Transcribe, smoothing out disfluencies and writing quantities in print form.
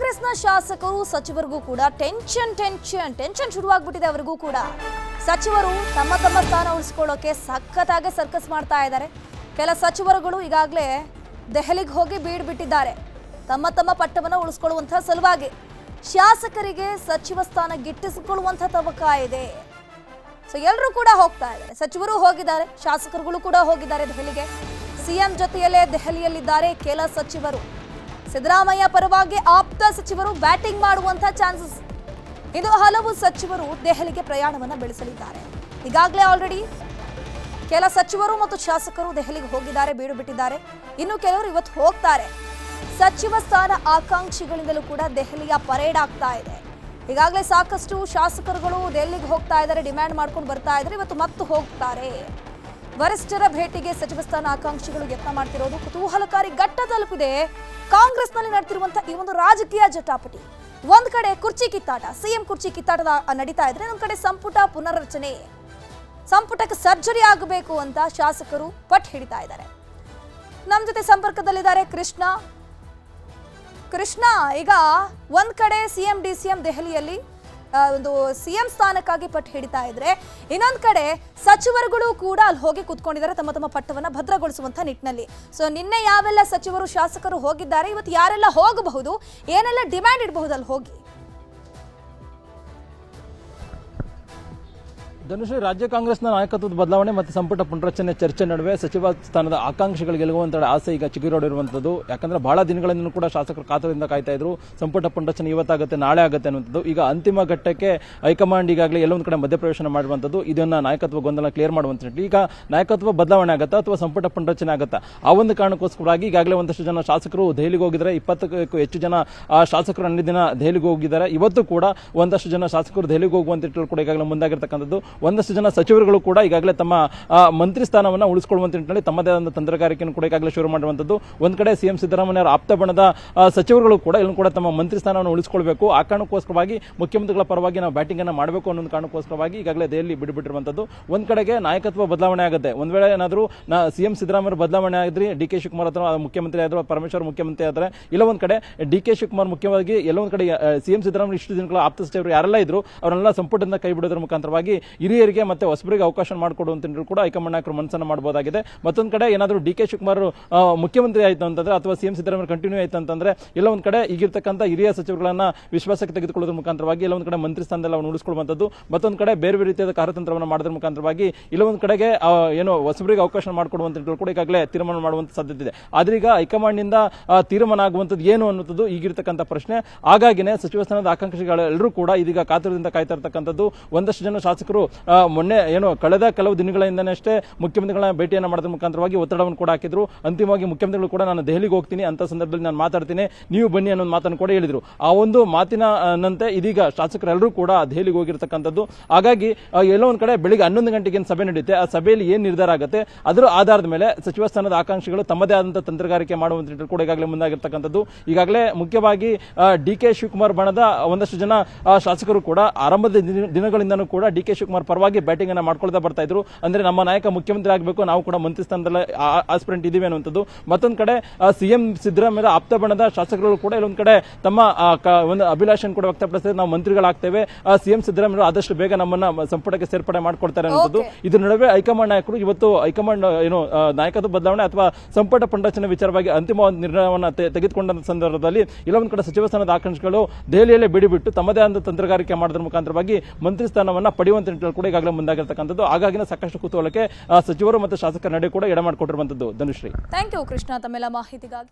ಕಾಂಗ್ರೆಸ್ನ ಶಾಸಕರು ಸಚಿವರಿಗೂ ಕೂಡ ಟೆನ್ಷನ್ ಶುರುವಾಗ್ಬಿಟ್ಟಿದೆ ಅವರಿಗೂ ಕೂಡ. ಸಚಿವರು ತಮ್ಮ ಸ್ಥಾನ ಉಳಿಸ್ಕೊಳ್ಳೋಕೆ ಸಖತ್ತಾಗಿ ಸರ್ಕಸ್ ಮಾಡ್ತಾ ಇದ್ದಾರೆ. ಕೆಲ ಸಚಿವರುಗಳು ಈಗಾಗಲೇ ದೆಹಲಿಗೆ ಹೋಗಿ ಬೀಡ್ಬಿಟ್ಟಿದ್ದಾರೆ ತಮ್ಮ ಪಟ್ಟವನ್ನು ಉಳಿಸ್ಕೊಳ್ಳುವಂತ ಸಲುವಾಗಿ. ಶಾಸಕರಿಗೆ ಸಚಿವ ಸ್ಥಾನ ಗಿಟ್ಟಿಸಿಕೊಳ್ಳುವಂತ ತವಕ ಇದೆ. ಸೊ ಎಲ್ಲರೂ ಕೂಡ ಹೋಗ್ತಾ ಇದ್ದಾರೆ, ಸಚಿವರು ಹೋಗಿದ್ದಾರೆ, ಶಾಸಕರುಗಳು ಕೂಡ ಹೋಗಿದ್ದಾರೆ ದೆಹಲಿಗೆ. ಸಿಎಂ ಜೊತೆಯಲ್ಲೇ ದೆಹಲಿಯಲ್ಲಿದ್ದಾರೆ ಕೆಲ ಸಚಿವರು. ಸಿದ್ದರಾಮಯ್ಯ ಪರವಾಗಿ ಆಪ್ತ ಸಚಿವರು ಬ್ಯಾಟಿಂಗ್ ಮಾಡುವಂತ ಚಾನ್ಸಸ್. ಇದು ಹಲವು ಸಚಿವರು ದೆಹಲಿಗೆ ಪ್ರಯಾಣವನ್ನು ಬೆಳೆಸಲಿದ್ದಾರೆ. ಈಗಾಗಲೇ ಆಲ್ರೆಡಿ ಕೆಲ ಸಚಿವರು ಮತ್ತು ಶಾಸಕರು ದೆಹಲಿಗೆ ಹೋಗಿದ್ದಾರೆ, ಬೀಡು ಬಿಟ್ಟಿದ್ದಾರೆ. ಇನ್ನು ಕೆಲವರು ಇವತ್ತು ಹೋಗ್ತಾರೆ. ಸಚಿವ ಸ್ಥಾನ ಆಕಾಂಕ್ಷಿಗಳಿಂದಲೂ ಕೂಡ ದೆಹಲಿಯ ಪರೇಡ್ ಆಗ್ತಾ ಇದೆ. ಈಗಾಗಲೇ ಸಾಕಷ್ಟು ಶಾಸಕರುಗಳು ದೆಹಲಿಗೆ ಹೋಗ್ತಾ ಇದ್ದಾರೆ, ಡಿಮ್ಯಾಂಡ್ ಮಾಡ್ಕೊಂಡು ಬರ್ತಾ ಇದ್ದಾರೆ. ಇವತ್ತು ಮತ್ತೆ ಹೋಗ್ತಾರೆ. ವರಿಷ್ಠರ ಭೇಟಿಗೆ ಸಚಿವ ಸ್ಥಾನ ಆಕಾಂಕ್ಷಿಗಳು ಯತ್ನ ಮಾಡ್ತಿರೋದು ಕುತೂಹಲಕಾರಿ ಘಟ್ಟ ತಲುಪಿದೆ. ಕಾಂಗ್ರೆಸ್ನಲ್ಲಿ ನಡೆತಿರುವಂತಹ ಈ ಒಂದು ರಾಜಕೀಯ ಜಟಾಪಟಿ, ಒಂದ್ ಕಡೆ ಕುರ್ಚಿ ಕಿತ್ತಾಟ, ಸಿಎಂ ಕುರ್ಚಿ ಕಿತ್ತಾಟದ ನಡೀತಾ ಇದ್ರೆ, ಇನ್ನೊಂದ್ ಕಡೆ ಸಂಪುಟ ಪುನರ್ರಚನೆ, ಸಂಪುಟಕ್ಕೆ ಸರ್ಜರಿ ಆಗಬೇಕು ಅಂತ ಶಾಸಕರು ಪಟ್ಟು ಹಿಡಿತಾ ಇದ್ದಾರೆ. ನಮ್ಮ ಜೊತೆ ಸಂಪರ್ಕದಲ್ಲಿದ್ದಾರೆ ಕೃಷ್ಣ. ಈಗ ಒಂದ್ ಕಡೆ ಸಿಎಂ ಡಿಸಿಎಂ ದೆಹಲಿಯಲ್ಲಿ ಒಂದು ಸಿಎಂ ಸ್ಥಾನಕ್ಕಾಗಿ ಪಟ್ಟು ಹಿಡಿತಾ ಇದ್ರೆ, ಇನ್ನೊಂದ್ ಕಡೆ ಸಚಿವರುಗಳು ಕೂಡ ಅಲ್ಲಿ ಹೋಗಿ ಕೂತ್ಕೊಂಡಿದ್ದಾರೆ ತಮ್ಮ ಪಟ್ಟವನ್ನ ಭದ್ರಗೊಳಿಸುವಂತ ನಿಟ್ಟಿನಲ್ಲಿ. ಸೊ ನಿನ್ನೆ ಯಾವೆಲ್ಲ ಸಚಿವರು ಶಾಸಕರು ಹೋಗಿದ್ದಾರೆ, ಇವತ್ತು ಯಾರೆಲ್ಲ ಹೋಗಬಹುದು, ಏನೆಲ್ಲ ಡಿಮ್ಯಾಂಡ್ ಇಡಬಹುದು ಅಲ್ಲಿ ಹೋಗಿ? ಧನುಶ್ರೀ, ರಾಜ್ಯ ಕಾಂಗ್ರೆಸ್ನ ನಾಯಕತ್ವದ ಬದಲಾವಣೆ ಮತ್ತು ಸಂಪುಟ ಪುನರಚನೆ ಚರ್ಚೆ ನಡುವೆ ಸಚಿವ ಸ್ಥಾನದ ಆಕಾಂಕ್ಷಿಗಳು ಗೆಲ್ಲುವಂತ ಆಸೆ ಈಗ ಚಿಗುರೊಡಿರುವಂಥದ್ದು. ಯಾಕಂದ್ರೆ ಬಹಳ ದಿನಗಳಿಂದ ಕೂಡ ಶಾಸಕರು ಕಾತರದಿಂದ ಕಾಯ್ತಾ ಇದ್ರು, ಸಂಪುಟ ಪುನರಚನೆ ಇವತ್ತಾಗುತ್ತೆ ನಾಳೆ ಆಗುತ್ತೆ ಅನ್ನುವಂಥದ್ದು. ಈಗ ಅಂತಿಮ ಘಟ್ಟಕ್ಕೆ ಹೈಕಮಾಂಡ್ ಈಗಾಗಲೇ ಎಲ್ಲೊಂದು ಕಡೆ ಮಧ್ಯಪ್ರವೇಶ ಮಾಡುವಂಥದ್ದು, ಇದನ್ನ ನಾಯಕತ್ವ ಗೊಂದಲ ಕ್ಲಿಯರ್ ಮಾಡುವಂತ. ಈಗ ನಾಯಕತ್ವ ಬದಲಾವಣೆ ಆಗುತ್ತಾ ಅಥವಾ ಸಂಪುಟ ಪುನರಚನೆ ಆಗುತ್ತಾ, ಆ ಒಂದು ಕಾರಣಕ್ಕೋಸ್ಕರವಾಗಿ ಈಗಾಗಲೇ ಒಂದಷ್ಟು ಜನ ಶಾಸಕರು ದೆಹಲಿಗೆ ಹೋಗಿದ್ದಾರೆ. 20ಕ್ಕೂ ಹೆಚ್ಚು ಜನ ಶಾಸಕರು ಅన్ని ದಿನ ದೆಹಲಿಗೆ ಹೋಗಿದ್ದಾರೆ. ಇವತ್ತು ಕೂಡ ಒಂದಷ್ಟು ಜನ ಶಾಸಕರು ದೆಹಲಿಗೆ ಹೋಗುವಂತ ಕೂಡ ಈಗಾಗಲೇ ಮುಂದಾಗಿರ್ತಕ್ಕಂಥದ್ದು. ಒಂದಷ್ಟು ಜನ ಸಚಿವರುಗಳು ಕೂಡ ಈಗಾಗಲೇ ತಮ್ಮ ಮಂತ್ರಿ ಸ್ಥಾನವನ್ನು ಉಳಿಸಿಕೊಳ್ಳುವಂತ ನಿಟ್ಟಿನಲ್ಲಿ ತಮ್ಮದೇ ಆದ ತಂತ್ರಗಾರಿಕೆಯನ್ನು ಕೂಡ ಈಗಾಗಲೇ ಶುರು ಮಾಡುವಂಥದ್ದು. ಒಂದ್ ಕಡೆ ಸಿಎಂ ಸಿದ್ದರಾಮಯ್ಯ ಅವರ ಆಪ್ತ ಬಣದ ಸಚಿವರುಗಳು ಕೂಡ ಇಲ್ಲೂ ಕೂಡ ತಮ್ಮ ಮಂತ್ರಿ ಸ್ಥಾನವನ್ನು ಉಳಿಸಿಕೊಳ್ಳಬೇಕು, ಆ ಕಾರಣಕ್ಕೋಸ್ಕರವಾಗಿ ಮುಖ್ಯಮಂತ್ರಿಗಳ ಪರವಾಗಿ ನಾವು ಬ್ಯಾಟಿಂಗ್ ಅನ್ನು ಮಾಡಬೇಕು ಅನ್ನೋ ಕಾರಣಕ್ಕೋಸ್ಕರವಾಗಿ ಈಗಾಗಲೇ ದೆಹಲಿ ಬಿಟ್ಟುಬಿಟ್ಟಿರುವಂಥದ್ದು. ಒಂದ್ ಕಡೆಗೆ ನಾಯಕತ್ವ ಬದಲಾವಣೆ ಆಗುತ್ತೆ. ಒಂದ್ ವೇಳೆ ಏನಾದರೂ ಸಿಎಂ ಸಿದ್ದರಾಮಯ್ಯ ಬದಲಾವಣೆ ಆದ್ರೆ ಡಿ.ಕೆ. ಶಿವಕುಮಾರ್ ಅಥವಾ ಮುಖ್ಯಮಂತ್ರಿ ಆದ್ರು, ಪರಮೇಶ್ವರ್ ಮುಖ್ಯಮಂತ್ರಿ ಆದ್ರೆ, ಇಲ್ಲ ಒಂದ್ ಕಡೆ ಡಿ.ಕೆ. ಶಿವಕುಮಾರ್ ಮುಖ್ಯವಾಗಿ, ಎಲ್ಲೊಂದ್ ಕಡೆ ಸಿಎಂ ಸಿದ್ದರಾಮಯ್ಯ ಇಷ್ಟು ದಿನಗಳ ಆಪ್ತ ಸಚಿವರು ಯಾರೆಲ್ಲ ಇದ್ರು ಅವರೆಲ್ಲ ಸಂಪುಟದಿಂದ ಕೈ ಬಿಡೋದ್ರ ಮುಖಾಂತರವಾಗಿ ಹಿರಿಯರಿಗೆ ಮತ್ತೆ ಹೊಸಬರಿಗೆ ಅವಕಾಶ ಮಾಡಿಕೊಡುವಂತ ಕೂಡ ಹೈಕಮಾಂಡ್ ನಾಯಕರು ಮನಸ್ಸನ್ನು ಮಾಡಬಹುದಾಗಿದೆ. ಮತ್ತೊಂದು ಕಡೆ ಏನಾದರೂ ಡಿ.ಕೆ. ಶಿವಕುಮಾರ್ ಮುಖ್ಯಮಂತ್ರಿ ಆಯ್ತು ಅಂತಂದ್ರೆ ಅಥವಾ ಸಿಎಂ ಸಿದ್ದರಾಮಯ್ಯ ಕಂಟಿನ್ಯೂ ಆಯ್ತು ಅಂತಂದ್ರೆ, ಇಲ್ಲ ಒಂದ್ ಕಡೆ ಈಗಿರ್ತಕ್ಕಂಥ ಹಿರಿಯ ಸಚಿವರುಗಳನ್ನ ವಿಶ್ವಾಸಕ್ಕೆ ತೆಗೆದುಕೊಳ್ಳೋದ್ರ ಮುಖಾಂತರವಾಗಿ ಇಲ್ಲ ಒಂದ್ ಕಡೆ ಮಂತ್ರಿ ಸ್ಥಾನದಲ್ಲಿ ಅವ್ರು ಉಳಿಸಿಕೊಳ್ಳುವಂಥದ್ದು, ಮತ್ತೊಂದು ಕಡೆ ಬೇರೆ ಬೇರೆ ರೀತಿಯಾದ ಕಾರ್ಯತಂತ್ರವನ್ನು ಮಾಡೋದ್ರ ಮುಖಾಂತರವಾಗಿ ಇಲ್ಲ ಒಂದ್ ಕಡೆಗೆ ಏನು ಹೊಸಬರಿಗೆ ಅವಕಾಶ ಮಾಡಿಕೊಡುವಂತ ಕೂಡ ಈಗಾಗಲೇ ತೀರ್ಮಾನ ಮಾಡುವಂತ ಸಾಧ್ಯತೆ ಇದೆ. ಆದ್ರೆ ಈಗ ಹೈಕಮಾಂಡ್ ನಿಂದ ತೀರ್ಮಾನ ಆಗುವಂಥದ್ದು ಏನು ಅನ್ನುವುದು ಈಗಿರ್ತಕ್ಕಂಥ ಪ್ರಶ್ನೆ. ಹಾಗಾಗಿನೇ ಸಚಿವ ಸ್ಥಾನದ ಆಕಾಂಕ್ಷಿಗಳೆಲ್ಲರೂ ಕೂಡ ಇದೀಗ ಕಾತುರದಿಂದ ಕಾಯ್ತಾ ಇರ್ತಕ್ಕಂಥದ್ದು. ಒಂದಷ್ಟು ಜನ ಶಾಸಕರು ಮೊನ್ನೆ ಕಳೆದ ಕೆಲವು ದಿನಗಳಿಂದನೇ ಅಷ್ಟೇ ಮುಖ್ಯಮಂತ್ರಿಗಳ ಭೇಟಿಯನ್ನು ಮಾಡೋದ್ರ ಮುಖಾಂತರವಾಗಿ ಒತ್ತಡವನ್ನು ಕೂಡ ಹಾಕಿದ್ರು. ಅಂತಿಮವಾಗಿ ಮುಖ್ಯಮಂತ್ರಿಗಳು ಕೂಡ ನಾನು ದೆಹಲಿಗೆ ಹೋಗ್ತೀನಿ ಅಂತ ಸಂದರ್ಭದಲ್ಲಿ ನಾನು ಮಾತಾಡ್ತೀನಿ, ನೀವು ಬನ್ನಿ ಅನ್ನೋ ಮಾತನ್ನು ಕೂಡ ಹೇಳಿದ್ರು. ಆ ಒಂದು ಮಾತಿನಂತೆ ಇದೀಗ ಶಾಸಕರೆಲ್ಲರೂ ಕೂಡ ದೆಹಲಿಗೆ ಹೋಗಿರ್ತಕ್ಕಂಥದ್ದು. ಹಾಗಾಗಿ ಎಲ್ಲೋ ಒಂದ್ ಕಡೆ ಬೆಳಿಗ್ಗೆ 11 ಗಂಟೆಗೆ ಸಭೆ ನಡೆಯುತ್ತೆ. ಆ ಸಭೆಯಲ್ಲಿ ಏನ್ ನಿರ್ಧಾರ ಆಗುತ್ತೆ ಅದರ ಆಧಾರದ ಮೇಲೆ ಸಚಿವ ಸ್ಥಾನದ ಆಕಾಂಕ್ಷಿಗಳು ತಮ್ಮದೇ ಆದಂತಹ ತಂತ್ರಗಾರಿಕೆ ಮಾಡುವಂತ ಕೂಡ ಈಗಾಗಲೇ ಮುಂದಾಗಿರ್ತಕ್ಕಂಥದ್ದು. ಈಗಾಗಲೇ ಮುಖ್ಯವಾಗಿ ಡಿ.ಕೆ. ಶಿವಕುಮಾರ್ ಬಣದ ಒಂದಷ್ಟು ಜನ ಶಾಸಕರು ಕೂಡ ಆರಂಭದ ದಿನಗಳಿಂದನೂ ಕೂಡ ಡಿ.ಕೆ. ಶಿವಕುಮಾರ್ ಪರವಾಗಿ ಬ್ಯಾಟಿಂಗ್ ಅನ್ನ ಮಾಡ್ಕೊಳ್ತಾ ಬರ್ತಾ ಇದ್ರು. ಅಂದ್ರೆ ನಮ್ಮ ನಾಯಕ ಮುಖ್ಯಮಂತ್ರಿ ಆಗಬೇಕು, ನಾವು ಕೂಡ ಮಂತ್ರಿ ಸ್ಥಾನದಲ್ಲಿ ಆಸ್ಪಿರೆಂಟ್ ಇದೀವಿ ಅನ್ನುವಂಥದ್ದು. ಮತ್ತೊಂದು ಕಡೆ ಸಿಎಂ ಸಿದ್ದರಾಮಯ್ಯ ಆಪ್ತ ಬಣದ ಶಾಸಕರು ಕೂಡ ಇಲ್ಲೊಂದು ಕಡೆ ತಮ್ಮ ಒಂದು ಅಭಿಲಾಷೆಯನ್ನು ಕೂಡ ವ್ಯಕ್ತಪಡಿಸಿದ್ರೆ, ನಾವು ಮಂತ್ರಿಗಳಾಗ್ತೇವೆ, ಸಿಎಂ ಸಿದ್ದರಾಮಯ್ಯ ಆದಷ್ಟು ಬೇಗ ನಮ್ಮನ್ನ ಸಂಪುಟಕ್ಕೆ ಸೇರ್ಪಡೆ ಮಾಡಿಕೊಡ್ತಾರೆ ಅನ್ನೋದು. ಇದ್ರ ನಡುವೆ ಹೈಕಮಾಂಡ್ ನಾಯಕರು ಇವತ್ತು ಹೈಕಮಾಂಡ್ ನಾಯಕತ್ವ ಬದಲಾವಣೆ ಅಥವಾ ಸಂಪುಟ ಪುನರಚನೆ ವಿಚಾರವಾಗಿ ಅಂತಿಮ ನಿರ್ಣಯವನ್ನು ತೆಗೆದುಕೊಂಡ ಸಂದರ್ಭದಲ್ಲಿ ಇಲ್ಲ ಒಂದ್ ಕಡೆ ಸಚಿವ ಸ್ಥಾನದ ಆಕಾಂಕ್ಷಿಗಳು ದೆಹಲಿಯಲ್ಲೇ ಬಿಡಿಬಿಟ್ಟು ತಮ್ಮದೇ ಆದ ತಂತ್ರಗಾರಿಕೆ ಮಾಡೋದ್ರ ಮುಖಾಂತರವಾಗಿ ಮಂತ್ರಿ ಸ್ಥಾನವನ್ನ ಪಡೆಯುವಂತ ನಿಟ್ಟಿನಲ್ಲಿ ಕೂಡ ಈಗಾಗಲೇ ಮುಂದಾಗಿರ್ತಕ್ಕಂಥದ್ದು. ಹಾಗಾಗಿನ ಸಾಕಷ್ಟು ಕುತೂಹಲಕ್ಕೆ ಸಚಿವರು ಮತ್ತು ಶಾಸಕರ ನಡೆ ಕೂಡ ಎಡೆ ಮಾಡಿಕೊಟ್ಟಿರುವಂತದ್ದು. ಧನುಶ್ರೀ, ಥ್ಯಾಂಕ್ ಯು ಕೃಷ್ಣ ತಮ್ಮೆಲ್ಲ ಮಾಹಿತಿಗಾಗಿ.